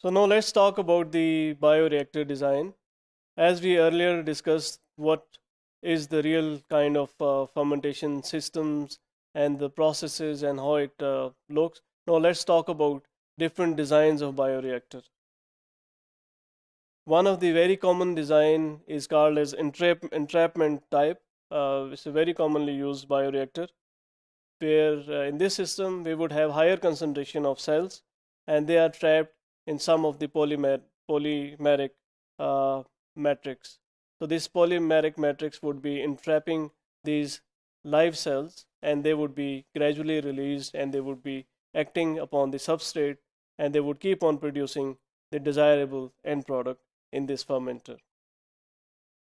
So now let's talk about the bioreactor design. As we earlier discussed, what is the real kind of fermentation systems and the processes and how it looks. Now let's talk about different designs of bioreactor. One of the very common design is called as entrapment type. It's a very commonly used bioreactor where in this system we would have higher concentration of cells and they are trapped in some of the polymeric uh, matrix. So this polymeric matrix would be entrapping these live cells and they would be gradually released and they would be acting upon the substrate and they would keep on producing the desirable end product in this fermenter.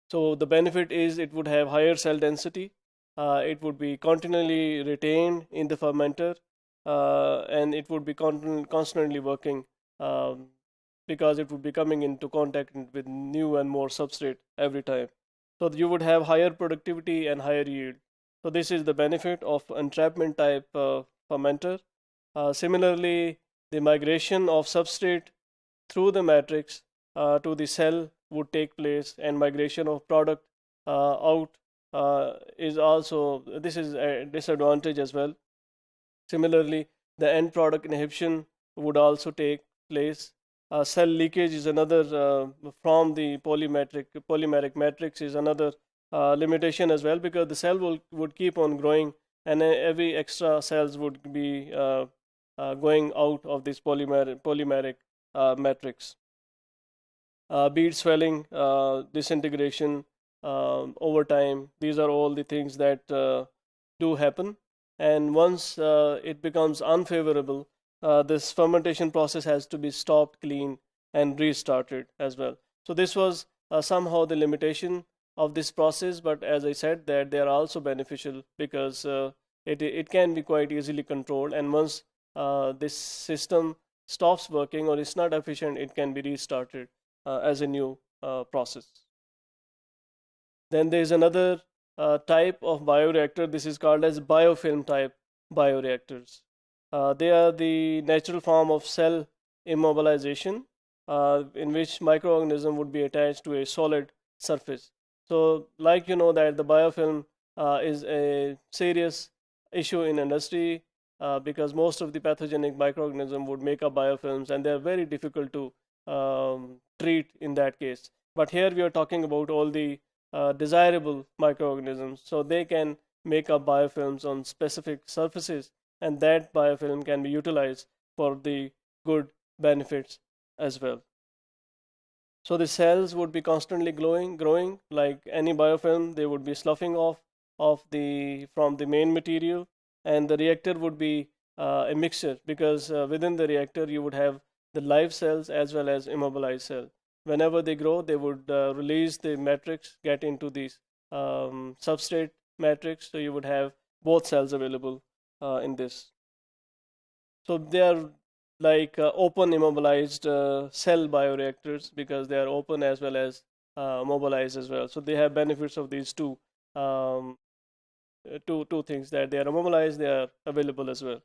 So the benefit is it would have higher cell density, it would be continually retained in the fermenter, and it would be constantly working because it would be coming into contact with new and more substrate every time. So you would have higher productivity and higher yield. So this is the benefit of entrapment type fermenter. Similarly, the migration of substrate through the matrix to the cell would take place, and migration of product out is also, this is a disadvantage as well. Similarly, the end product inhibition would also take place. Cell leakage is another from the polymeric matrix is another limitation as well, because the cell would keep on growing and every extra cells would be going out of this polymeric matrix. Bead swelling, disintegration over time, these are all the things that do happen. And once it becomes unfavorable, this fermentation process has to be stopped clean and restarted as well. So this was somehow the limitation of this process, but as I said, that they are also beneficial because it can be quite easily controlled, and once this system stops working or is not efficient, it can be restarted as a new process. Then there is another type of bioreactor. This is called as biofilm type bioreactors. They are the natural form of cell immobilization in which microorganism would be attached to a solid surface. So like you know that the biofilm is a serious issue in industry because most of the pathogenic microorganism would make up biofilms and they are very difficult to treat in that case. But here we are talking about all the desirable microorganisms, so they can make up biofilms on specific surfaces, and that biofilm can be utilized for the good benefits as well. So the cells would be constantly growing like any biofilm. They would be sloughing off from the main material, and the reactor would be a mixture because within the reactor you would have the live cells as well as immobilized cells. Whenever they grow, they would release the matrix, get into this substrate matrix, so you would have both cells available in this. So they are like open immobilized cell bioreactors because they are open as well as mobilized as well. So they have benefits of these um, two things, that they are immobilized, they are available as well.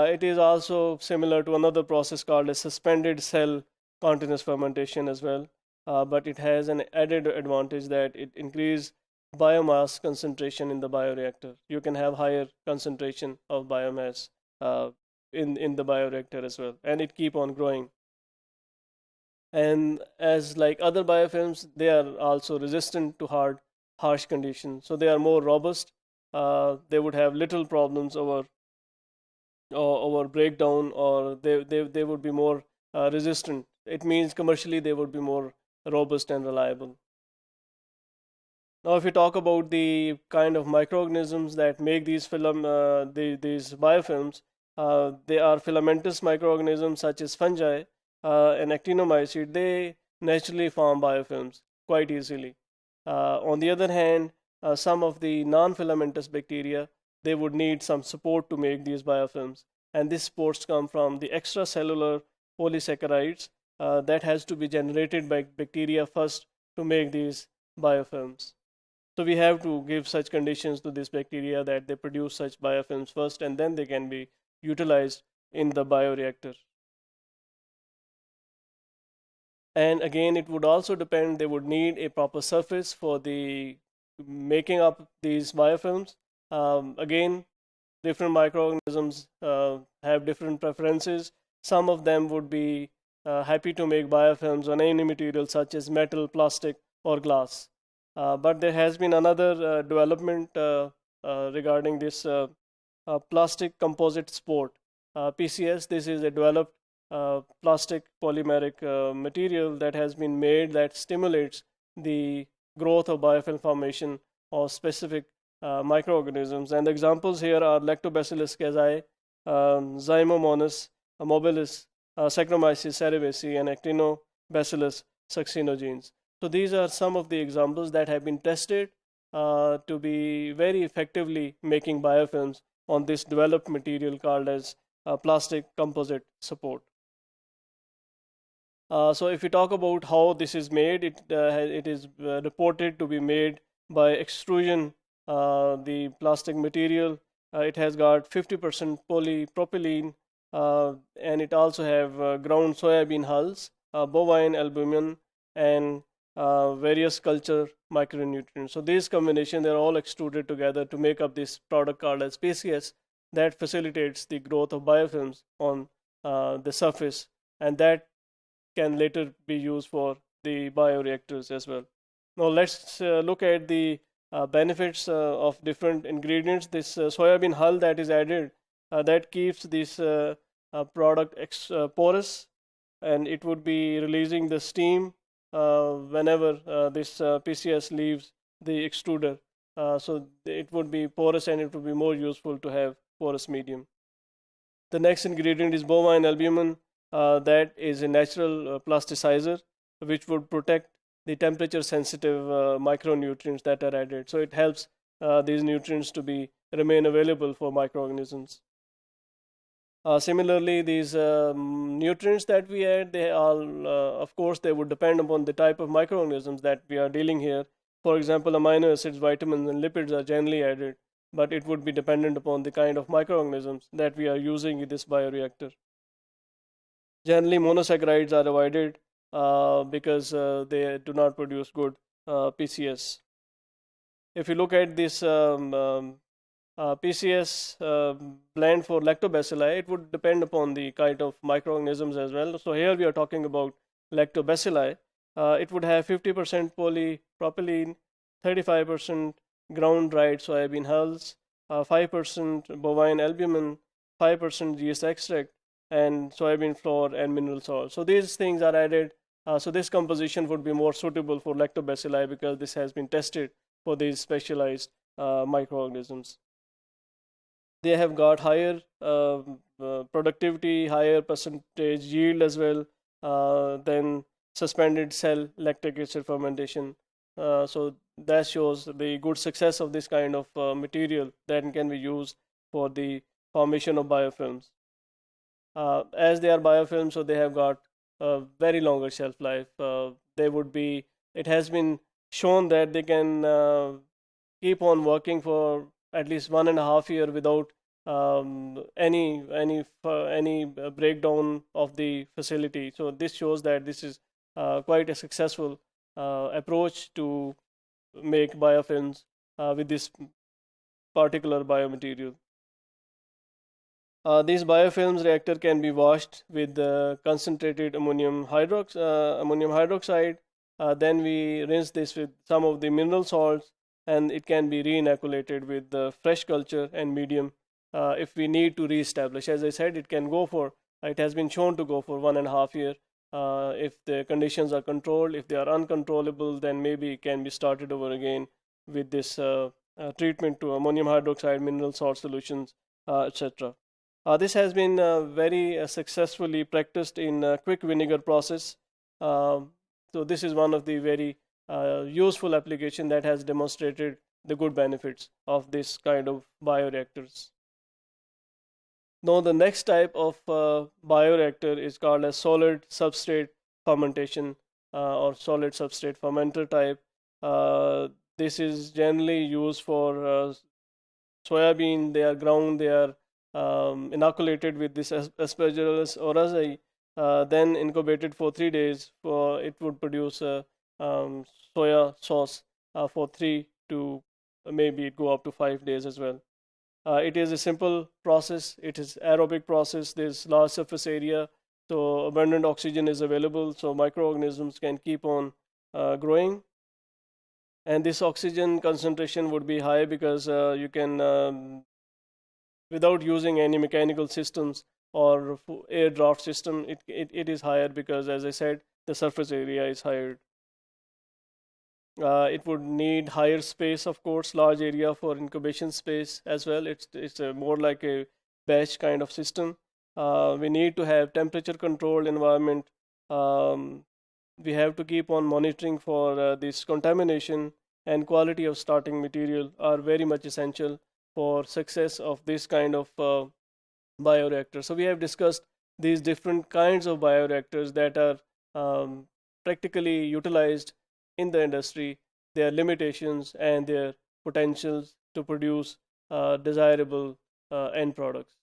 It is also similar to another process called a suspended cell continuous fermentation as well, but it has an added advantage that it increases biomass concentration in the bioreactor. You can have higher concentration of biomass in the bioreactor as well, and it keep on growing. And as like other biofilms, they are also resistant to harsh conditions, so they are more robust. They would have little problems over breakdown, or they would be more resistant. It means commercially they would be more robust and reliable. Now, if we talk about the kind of microorganisms that make these these biofilms, they are filamentous microorganisms such as fungi and actinomycetes. They naturally form biofilms quite easily. On the other hand, some of the non-filamentous bacteria, they would need some support to make these biofilms, and these supports come from the extracellular polysaccharides that has to be generated by bacteria first to make these biofilms. So we have to give such conditions to this bacteria that they produce such biofilms first, and then they can be utilized in the bioreactor. And again, it would also depend, they would need a proper surface for the making up these biofilms. Again, different microorganisms have different preferences. Some of them would be happy to make biofilms on any material such as metal, plastic, or glass. But there has been another development regarding this plastic composite sport, PCS. This is a developed plastic polymeric material that has been made that stimulates the growth of biofilm formation of specific microorganisms. And the examples here are Lactobacillus casei, Zymomonas mobilis, Saccharomyces cerevisiae, and Actinobacillus succinogenes. So these are some of the examples that have been tested to be very effectively making biofilms on this developed material called as plastic composite support. So if we talk about how this is made, it is reported to be made by extrusion. The plastic material, it has got 50% polypropylene, and it also have ground soybean hulls, bovine albumin, and various culture micronutrients. So these combinations, they're all extruded together to make up this product called as PCS that facilitates the growth of biofilms on the surface, and that can later be used for the bioreactors as well. Now let's look at the benefits of different ingredients. This soybean hull that is added, that keeps this product porous, and it would be releasing the steam whenever this PCS leaves the extruder. So it would be porous, and it would be more useful to have porous medium. The next ingredient is bovine albumin. That is a natural plasticizer which would protect the temperature sensitive micronutrients that are added. So it helps these nutrients to be remain available for microorganisms. Similarly, these nutrients that we add, they all, of course, they would depend upon the type of microorganisms that we are dealing here. For example, amino acids, vitamins, and lipids are generally added, but it would be dependent upon the kind of microorganisms that we are using in this bioreactor. Generally, monosaccharides are avoided because they do not produce good PCS. If you look at this PCS blend for lactobacilli, it would depend upon the kind of microorganisms as well. So here we are talking about lactobacilli. It would have 50% polypropylene, 35% ground dried soybean hulls, 5% bovine albumin, 5% yeast extract, and soybean flour and mineral salt. So these things are added. So this composition would be more suitable for lactobacilli because this has been tested for these specialized microorganisms. They have got higher productivity, higher percentage yield as well than suspended cell lactic acid fermentation. So that shows the good success of this kind of material that can be used for the formation of biofilms. As they are biofilms, so they have got a very longer shelf life. They would be. It has been shown that they can keep on working for at least 1.5 years without any breakdown of the facility. So this shows that this is quite a successful approach to make biofilms with this particular biomaterial. These biofilms reactor can be washed with concentrated ammonium hydroxide. Then we rinse this with some of the mineral salts, and it can be re-inoculated with the fresh culture and medium if we need to re-establish. As I said, it can go for, it has been shown to go for 1.5 years. If the conditions are controlled. If they are uncontrollable, then maybe it can be started over again with this treatment to ammonium hydroxide, mineral salt solutions, etc. This has been very successfully practiced in quick vinegar process. So this is one of the very useful application that has demonstrated the good benefits of this kind of bioreactors. Now the next type of bioreactor is called as solid substrate fermentation or solid substrate fermenter type. This is generally used for soybean. They are ground, they are inoculated with this Aspergillus oryzae, then incubated for 3 days, it would produce a soya sauce for 3 to maybe it go up to 5 days as well. It is a simple process. It is aerobic process. There's large surface area, so abundant oxygen is available, so microorganisms can keep on growing. And this oxygen concentration would be high because you can, without using any mechanical systems or air draft system, it is higher because, as I said, the surface area is higher. It would need higher space, of course, large area for incubation space as well. It's more like a batch kind of system. We need to have temperature controlled environment. We have to keep on monitoring for this contamination, and quality of starting material are very much essential for success of this kind of bioreactor. So we have discussed these different kinds of bioreactors that are practically utilized in the industry, their limitations and their potentials to produce desirable end products.